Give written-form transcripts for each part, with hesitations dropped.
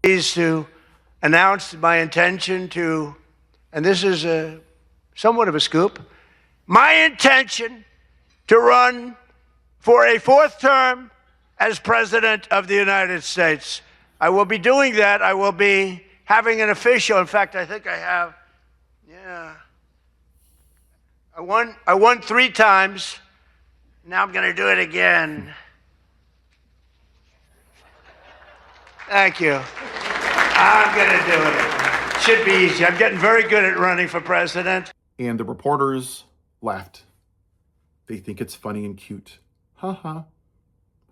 Is to announce my intention to, and this is somewhat of a scoop, my intention to run for a fourth term as President of the United States. I will be doing that. I will be having an official, in fact, I think I have, I won 3 times. Now I'm going to do it again. Thank you. I'm going to do it. Should be easy. I'm getting very good at running for president. And the reporters laughed. They think it's funny and cute. Ha.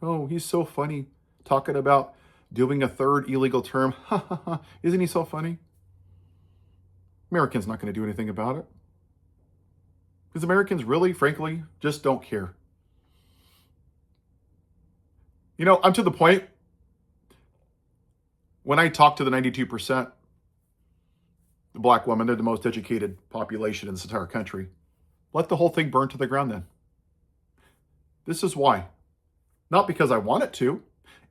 Oh, he's so funny. Talking about doing a 3rd illegal term. Ha. Isn't he so funny? Americans not going to do anything about it. Because Americans really, frankly, just don't care. You know, I'm to the point, when I talk to the 92%, the black women, they're the most educated population in this entire country. Let the whole thing burn to the ground then. This is why. Not because I want it to.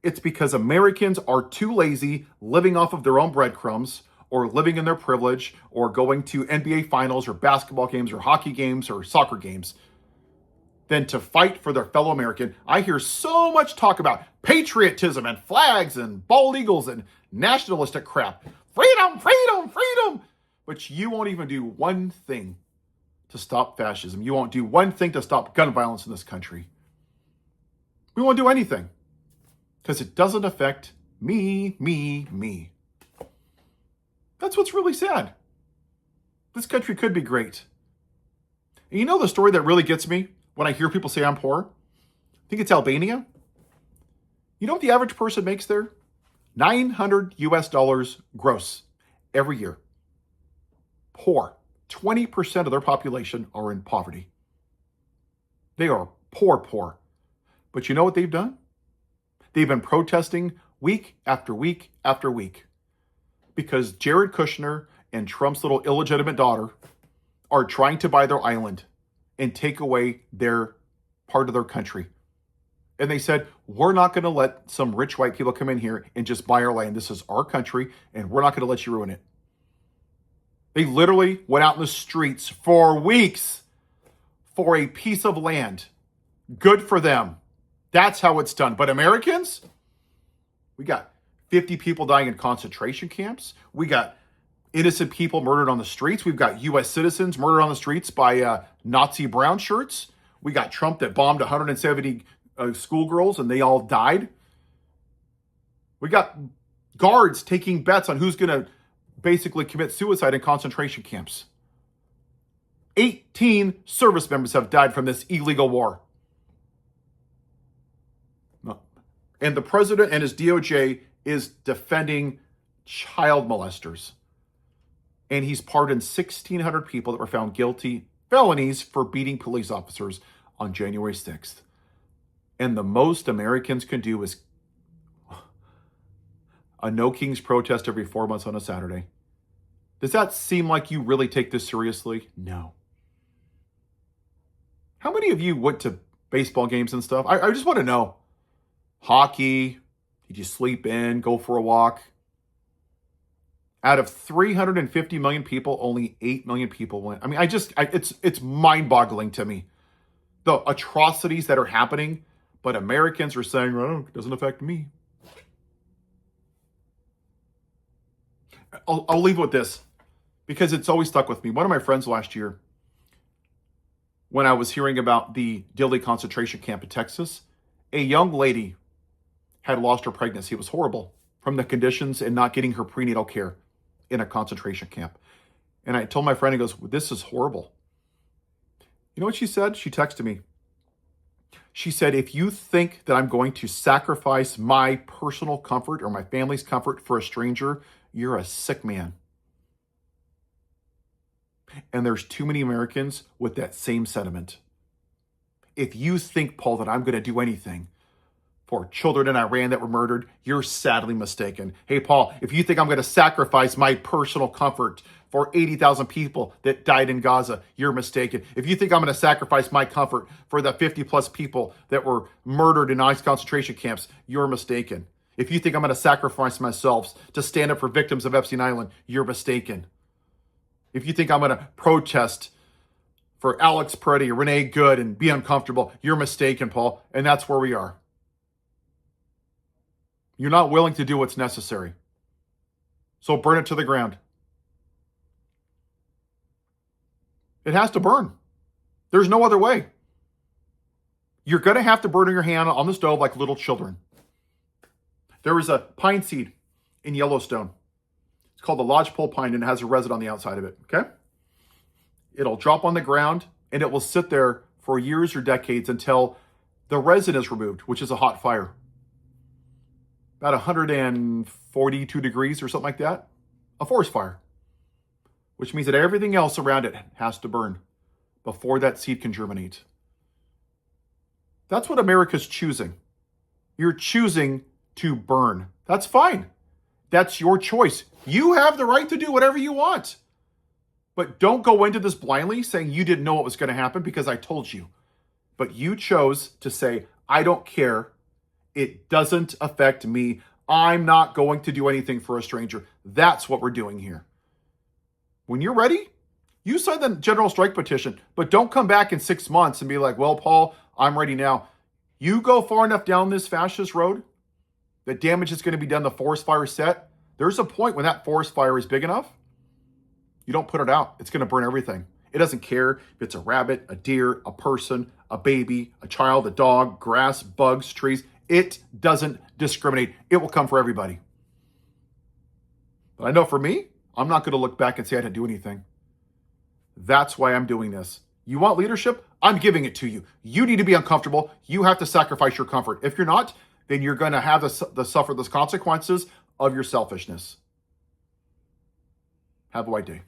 It's because Americans are too lazy living off of their own breadcrumbs or living in their privilege or going to NBA finals or basketball games or hockey games or soccer games than to fight for their fellow American. I hear so much talk about patriotism and flags and bald eagles and nationalistic crap. Freedom, freedom, freedom. But you won't even do one thing to stop fascism. You won't do one thing to stop gun violence in this country. We won't do anything because it doesn't affect me. That's what's really sad. This country could be great. And you know the story that really gets me when I hear people say I'm poor? I think it's Albania. You know what the average person makes there? $900 US gross every year. Poor. 20% of their population are in poverty. They are poor. But you know what they've done? They've been protesting week after week after week because Jared Kushner and Trump's little illegitimate daughter are trying to buy their island and take away their part of their country. And they said, we're not going to let some rich white people come in here and just buy our land. This is our country, and we're not going to let you ruin it. They literally went out in the streets for weeks for a piece of land. Good for them. That's how it's done. But Americans, we got 50 people dying in concentration camps. We got innocent people murdered on the streets. We've got U.S. citizens murdered on the streets by Nazi brown shirts. We got Trump that bombed 170 schoolgirls and they all died. We got guards taking bets on who's going to basically commit suicide in concentration camps. 18 service members have died from this illegal war. And the president and his DOJ is defending child molesters. And he's pardoned 1,600 people that were found guilty felonies for beating police officers on January 6th. And the most Americans can do is a No Kings protest every 4 months on a Saturday. Does that seem like you really take this seriously? No. How many of you went to baseball games and stuff? I just want to know. Hockey, did you sleep in, go for a walk? Out of 350 million people, only 8 million people went. I mean, it's mind-boggling to me. The atrocities that are happening, but Americans are saying, oh, it doesn't affect me. I'll leave with this because it's always stuck with me. One of my friends last year, when I was hearing about the Dilley concentration camp in Texas, a young lady had lost her pregnancy. It was horrible from the conditions and not getting her prenatal care in a concentration camp. And I told my friend, he goes, this is horrible. You know what she said? She texted me. She said, if you think that I'm going to sacrifice my personal comfort or my family's comfort for a stranger, you're a sick man. And there's too many Americans with that same sentiment. If you think, Paul, that I'm going to do anything for children in Iran that were murdered, you're sadly mistaken. Hey, Paul, if you think I'm going to sacrifice my personal comfort for 80,000 people that died in Gaza, you're mistaken. If you think I'm going to sacrifice my comfort for the 50 plus people that were murdered in ICE concentration camps, you're mistaken. If you think I'm going to sacrifice myself to stand up for victims of Epstein Island, you're mistaken. If you think I'm going to protest for Alex Peretti or Renee Good and be uncomfortable, you're mistaken, Paul. And that's where we are. You're not willing to do what's necessary. So burn it to the ground. It has to burn. There's no other way. You're going to have to burn your hand on the stove like little children. There is a pine seed in Yellowstone. It's called the lodgepole pine, and it has a resin on the outside of it, okay? It'll drop on the ground, and it will sit there for years or decades until the resin is removed, which is a hot fire. About 142 degrees or something like that. A forest fire. Which means that everything else around it has to burn before that seed can germinate. That's what America's choosing. You're choosing to burn. That's fine. That's your choice. You have the right to do whatever you want. But don't go into this blindly saying you didn't know what was going to happen because I told you. But you chose to say, I don't care. It doesn't affect me. I'm not going to do anything for a stranger. That's what we're doing here. When you're ready, you sign the general strike petition, but don't come back in 6 months and be like, well, Paul, I'm ready now. You go far enough down this fascist road that damage is going to be done, the forest fire set. There's a point when that forest fire is big enough, you don't put it out. It's going to burn everything. It doesn't care if it's a rabbit, a deer, a person, a baby, a child, a dog, grass, bugs, trees. It doesn't discriminate. It will come for everybody. But I know for me, I'm not going to look back and say I didn't do anything. That's why I'm doing this. You want leadership? I'm giving it to you. You need to be uncomfortable. You have to sacrifice your comfort. If you're not, then you're going to have to suffer the consequences of your selfishness. Have a white day.